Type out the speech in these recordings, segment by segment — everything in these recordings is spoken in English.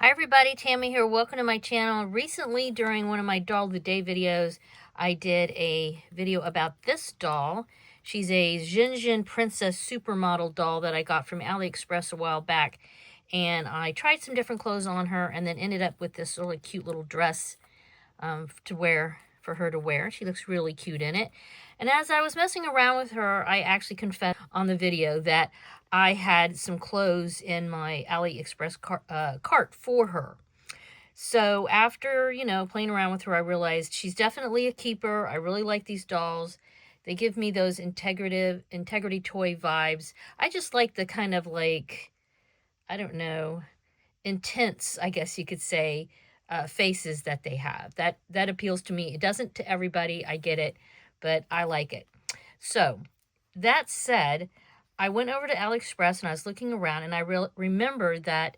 Hi everybody, Tammy here. Welcome to my channel. Recently, during one of my doll of the day videos, I did a video about this doll. She's a Jinjin Princess Supermodel doll that I got from AliExpress a while back. And I tried some different clothes on her and then ended up with this really cute little dress for her to wear. She looks really cute in it. And as I was messing around with her, I actually confessed on the video that I had some clothes in my AliExpress cart for her. So after, playing around with her, I realized she's definitely a keeper. I really like these dolls. They give me those integrity toy vibes. I just like the kind of like, I don't know, intense, I guess you could say, faces that they have. That appeals to me. It doesn't to everybody. I get it, but I like it. So that said, I went over to AliExpress and I was looking around and I remembered that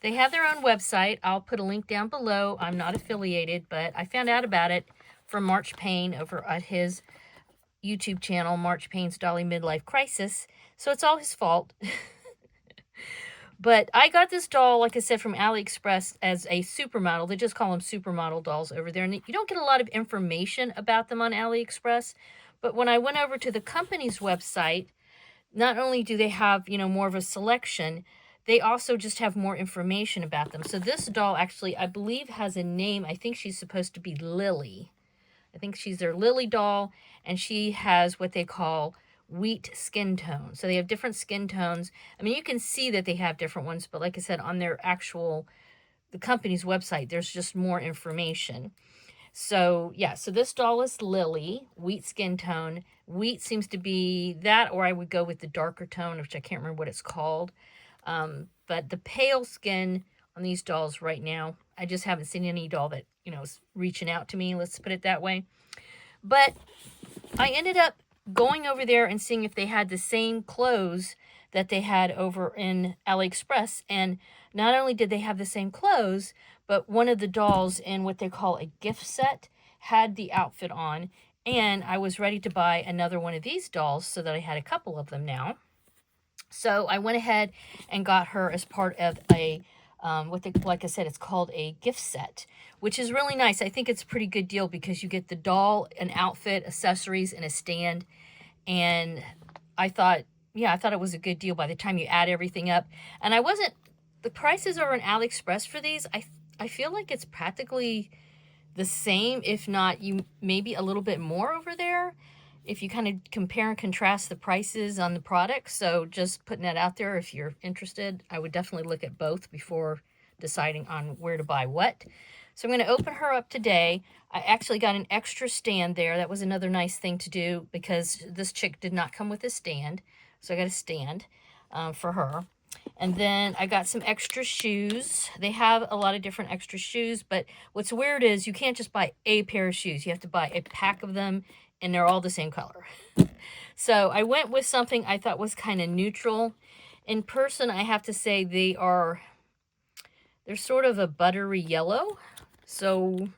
they have their own website. I'll put a link down below. I'm not affiliated, but I found out about it from March Payne over at his YouTube channel, March Payne's Dolly Midlife Crisis. So it's all his fault. But I got this doll, like I said, from AliExpress as a supermodel. They just call them supermodel dolls over there. And you don't get a lot of information about them on AliExpress. But when I went over to the company's website, not only do they have, more of a selection, they also just have more information about them. So this doll actually, I believe, has a name. I think she's supposed to be Lily. I think she's their Lily doll. And she has what they call wheat skin tone. So they have different skin tones. I mean, you can see that they have different ones, but like I said, on their the company's website, there's just more information. So yeah, so this doll is Lily, wheat skin tone. Wheat seems to be that, or I would go with the darker tone, which I can't remember what it's called. But the pale skin on these dolls right now, I just haven't seen any doll that, is reaching out to me, let's put it that way. But I ended up going over there and seeing if they had the same clothes that they had over in AliExpress. And not only did they have the same clothes, but one of the dolls in what they call a gift set had the outfit on. And I was ready to buy another one of these dolls so that I had a couple of them now. So I went ahead and got her as part of a like I said, it's called a gift set, which is really nice. I think it's a pretty good deal because you get the doll, an outfit, accessories, and a stand. And I thought it was a good deal by the time you add everything up. And the prices are on AliExpress for these. I feel like it's practically the same, if not maybe a little bit more over there, if you kind of compare and contrast the prices on the products. So just putting that out there, if you're interested, I would definitely look at both before deciding on where to buy what. So I'm going to open her up today. I actually got an extra stand there. That was another nice thing to do because this chick did not come with a stand. So I got a stand for her. And then I got some extra shoes. They have a lot of different extra shoes, but what's weird is you can't just buy a pair of shoes. You have to buy a pack of them, and they're all the same color. So I went with something I thought was kind of neutral. In person, I have to say they're sort of a buttery yellow. So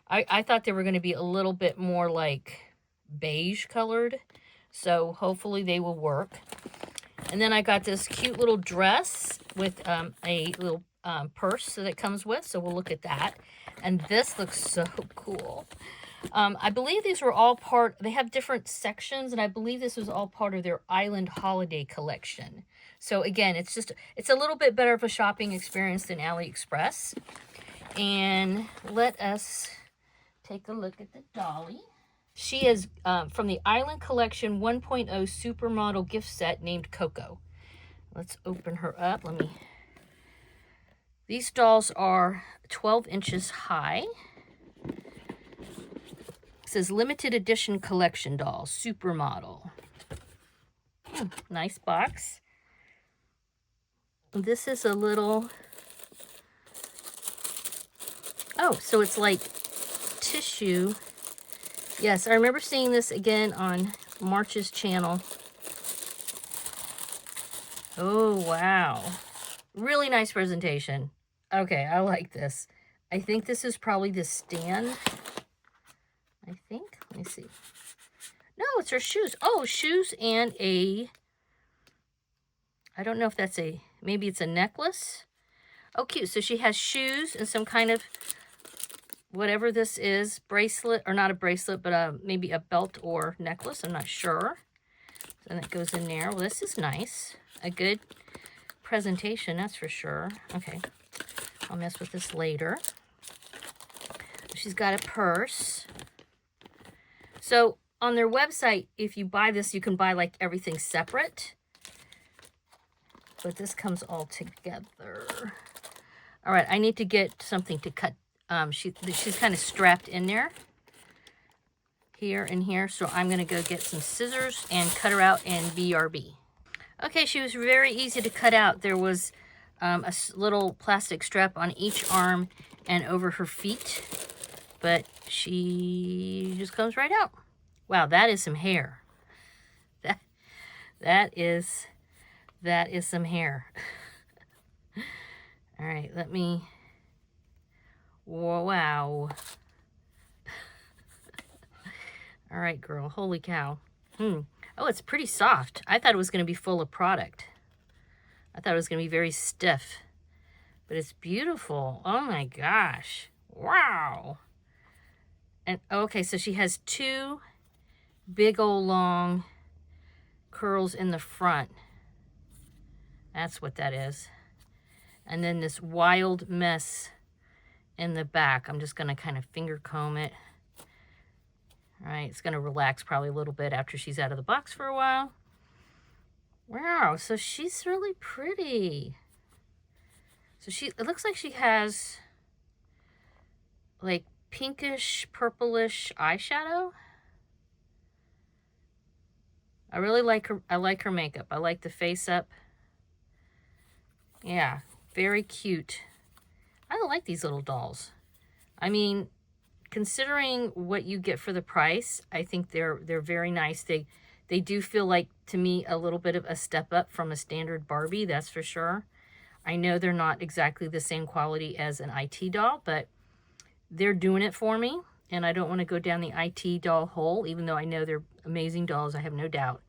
I thought they were going to be a little bit more like beige colored. So hopefully they will work. And then I got this cute little dress with a little purse that it comes with. So we'll look at that. And this looks so cool. I believe these were all they have different sections, and I believe this was all part of their Island Holiday collection. So again, it's a little bit better of a shopping experience than AliExpress. And let us take a look at the dolly. She is from the Island Collection 1.0 Supermodel gift set named Coco. Let's open her up. These dolls are 12 inches high. It says limited edition collection doll, Supermodel. Nice box. This is a little... Oh, so it's like tissue. Yes, I remember seeing this again on March's channel. Oh, wow. Really nice presentation. Okay, I like this. I think this is probably the stand. I think. Let me see. No, it's her shoes. Oh, shoes and I don't know if that's maybe it's a necklace. Oh, cute. So she has shoes and some kind of, whatever this is, bracelet, or not a bracelet, but maybe a belt or necklace. I'm not sure. And it goes in there. Well, this is nice. A good presentation, that's for sure. Okay, I'll mess with this later. She's got a purse. So on their website, if you buy this, you can buy like everything separate. But this comes all together. All right, I need to get something to cut. She's kind of strapped in there. Here and here. So I'm going to go get some scissors and cut her out in BRB. Okay, she was very easy to cut out. There was a little plastic strap on each arm and over her feet. But she just comes right out. Wow, that is some hair. That is some hair. All right, let me... Wow. All right, girl. Holy cow. Oh, it's pretty soft. I thought it was going to be full of product. I thought it was going to be very stiff. But it's beautiful. Oh, my gosh. Wow. And, okay, so she has two big old long curls in the front. That's what that is. And then this wild mess in the back. I'm just going to kind of finger comb it. All right, it's going to relax probably a little bit after she's out of the box for a while. Wow, so she's really pretty. So it looks like she has like pinkish, purplish eyeshadow. I really like her. I like her makeup. I like the face up. Yeah, very cute. I like these little dolls. I mean, considering what you get for the price, I think they're very nice. They do feel like, to me, a little bit of a step up from a standard Barbie, that's for sure. I know they're not exactly the same quality as an IT doll, but they're doing it for me, and I don't want to go down the IT doll hole, even though I know they're amazing dolls, I have no doubt.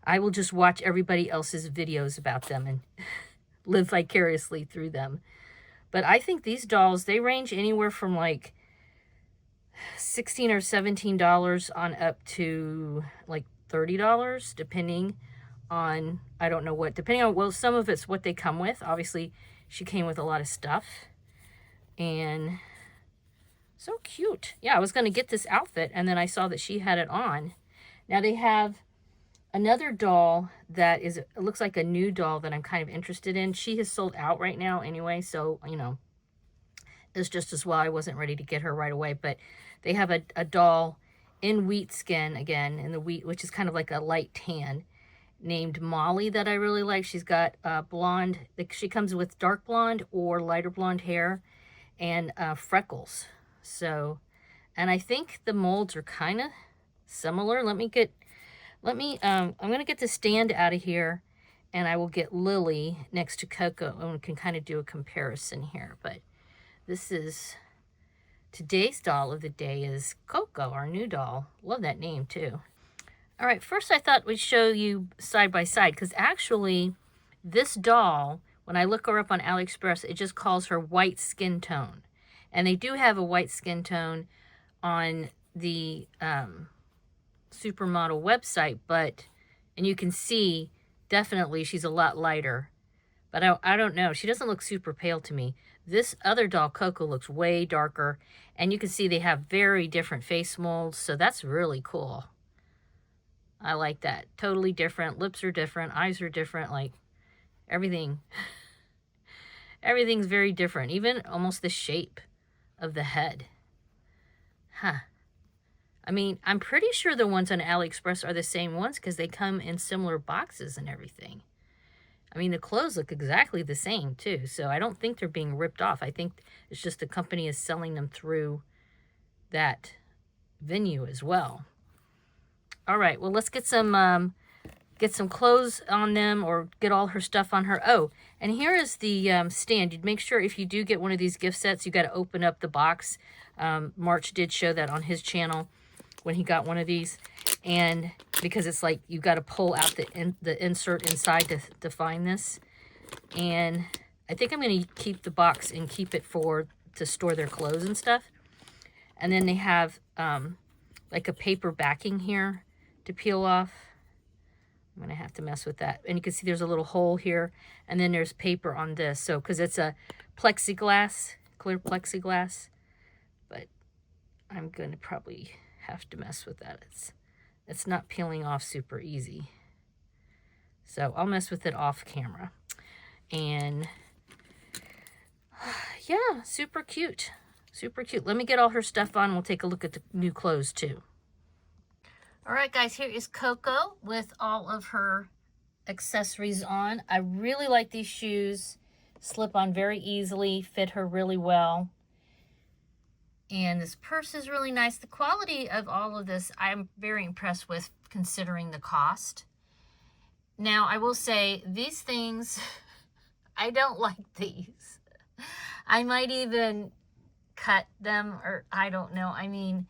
I will just watch everybody else's videos about them and live vicariously through them. But I think these dolls, they range anywhere from like $16 or $17 on up to like $30, depending on, I don't know what, depending on, well, some of it's what they come with. Obviously, she came with a lot of stuff. And so cute. Yeah, I was going to get this outfit, and then I saw that she had it on. Now they have another doll that is, it looks like a new doll that I'm kind of interested in. She has sold out right now anyway, so, you know, it's just as well I wasn't ready to get her right away. But they have a doll in wheat skin, again, in the wheat, which is kind of like a light tan, named Molly, that I really like. She's got blonde, she comes with dark blonde or lighter blonde hair and freckles. So, and I think the molds are kind of similar. I'm going to get the stand out of here, and I will get Lily next to Coco, and we can kind of do a comparison here. But this is, today's doll of the day is Coco, our new doll. Love that name too. All right, first I thought we'd show you side by side, because actually this doll, when I look her up on AliExpress, it just calls her white skin tone. And they do have a white skin tone on the Supermodel website, but, and you can see definitely she's a lot lighter. But I don't know. She doesn't look super pale to me. This other doll, Coco, looks way darker. And you can see they have very different face molds. So that's really cool. I like that. Totally different. Lips are different. Eyes are different. Like, everything. Everything's very different. Even almost the shape of the head. Huh. I mean, I'm pretty sure the ones on AliExpress are the same ones, because they come in similar boxes and everything. I mean, the clothes look exactly the same, too. So I don't think they're being ripped off. I think it's just the company is selling them through that venue as well. All right, well, let's get some clothes on them, or get all her stuff on her. Oh, and here is the stand. You'd make sure if you do get one of these gift sets, you got to open up the box. March did show that on his channel when he got one of these, and because it's like you got to pull out the insert inside to find this. And I think I'm going to keep the box and keep it to store their clothes and stuff. And then they have like a paper backing here to peel off. I'm going to have to mess with that. And you can see there's a little hole here. And then there's paper on this. So, because it's a plexiglass, clear plexiglass. But I'm going to probably have to mess with that. It's not peeling off super easy. So I'll mess with it off camera. And yeah, super cute. Super cute. Let me get all her stuff on. We'll take a look at the new clothes too. All right, guys, here is Coco with all of her accessories on. I really like these shoes. Slip on very easily, fit her really well. And this purse is really nice. The quality of all of this, I'm very impressed with considering the cost. Now, I will say these things, I don't like these. I might even cut them, or I don't know. I mean,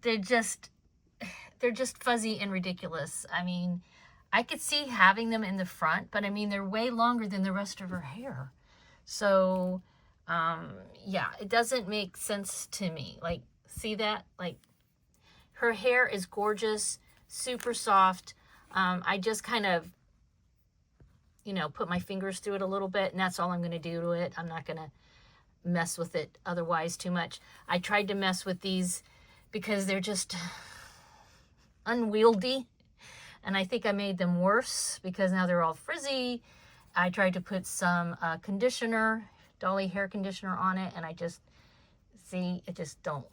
they're just fuzzy and ridiculous. I mean, I could see having them in the front, but I mean, they're way longer than the rest of her hair. So, yeah, it doesn't make sense to me. Like, see that? Like, her hair is gorgeous, super soft. I just kind of, you know, put my fingers through it a little bit, and that's all I'm going to do to it. I'm not going to mess with it otherwise too much. I tried to mess with these because they're just unwieldy, and I think I made them worse because now they're all frizzy. I tried to put some conditioner, Dolly hair conditioner on it, and I just, see, it just don't,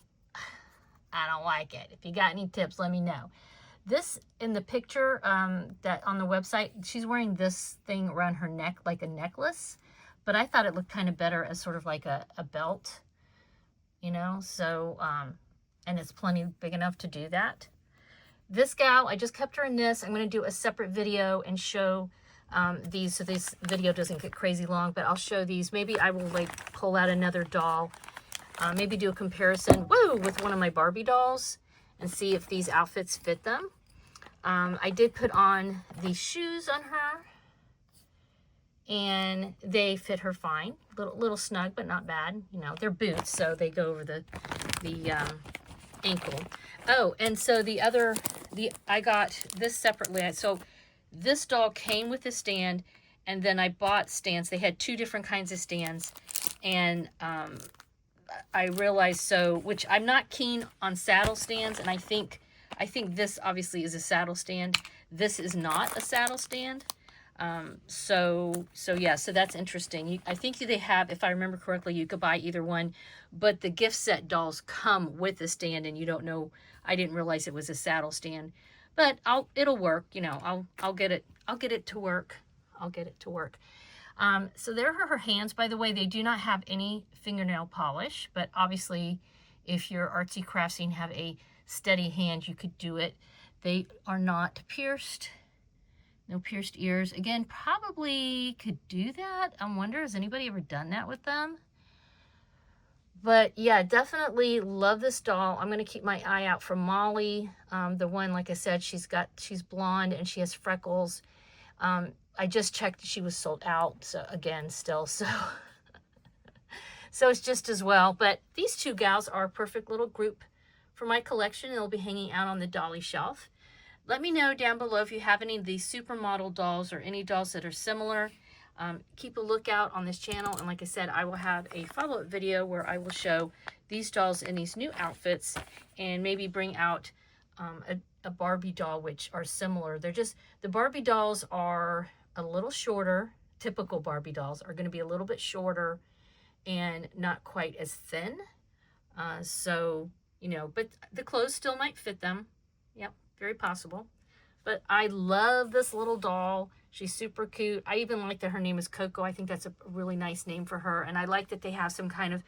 I don't like it. If you got any tips, let me know. This, in the picture that on the website, she's wearing this thing around her neck like a necklace, but I thought it looked kind of better as sort of like a belt, you know, so, and it's plenty big enough to do that. This gal, I just kept her in this. I'm going to do a separate video and show these, so this video doesn't get crazy long, but I'll show these. Maybe I will like pull out another doll, maybe do a comparison, with one of my Barbie dolls and see if these outfits fit them. I did put on these shoes on her, and they fit her fine. Little snug, but not bad. You know, they're boots, so they go over the ankle. Oh, and so I got this separately. So this doll came with a stand, and then I bought stands. They had two different kinds of stands, and I realized, which I'm not keen on saddle stands, and I think this obviously is a saddle stand. This is not a saddle stand. So yeah, so that's interesting. I think they have, if I remember correctly, you could buy either one, but the gift set dolls come with a stand, and you don't know, I didn't realize it was a saddle stand, but it'll work, you know, I'll get it to work. I'll get it to work. So there are her hands. By the way, they do not have any fingernail polish, but obviously if you're artsy craftsy and have a steady hand, you could do it. They are not pierced. No pierced ears. Again, probably could do that. I wonder, has anybody ever done that with them? But yeah, definitely love this doll. I'm going to keep my eye out for Molly. The one, like I said, she's blonde and she has freckles. I just checked, she was sold out. So again, still, so it's just as well. But these two gals are a perfect little group for my collection. They'll be hanging out on the dolly shelf. Let me know down below if you have any of these Supermodel dolls or any dolls that are similar. Keep a lookout on this channel. And like I said, I will have a follow-up video where I will show these dolls in these new outfits and maybe bring out a Barbie doll, which are similar. The Barbie dolls are a little shorter. Typical Barbie dolls are going to be a little bit shorter and not quite as thin. So, you know, but the clothes still might fit them. Yep. Very possible. But I love this little doll. She's super cute. I even like that her name is Coco. I think that's a really nice name for her. And I like that they have some kind of,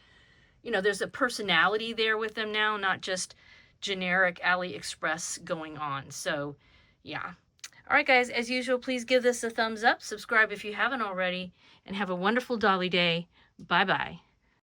you know, there's a personality there with them now, not just generic AliExpress going on. So, yeah. All right, guys, as usual, please give this a thumbs up. Subscribe if you haven't already. And have a wonderful dolly day. Bye-bye.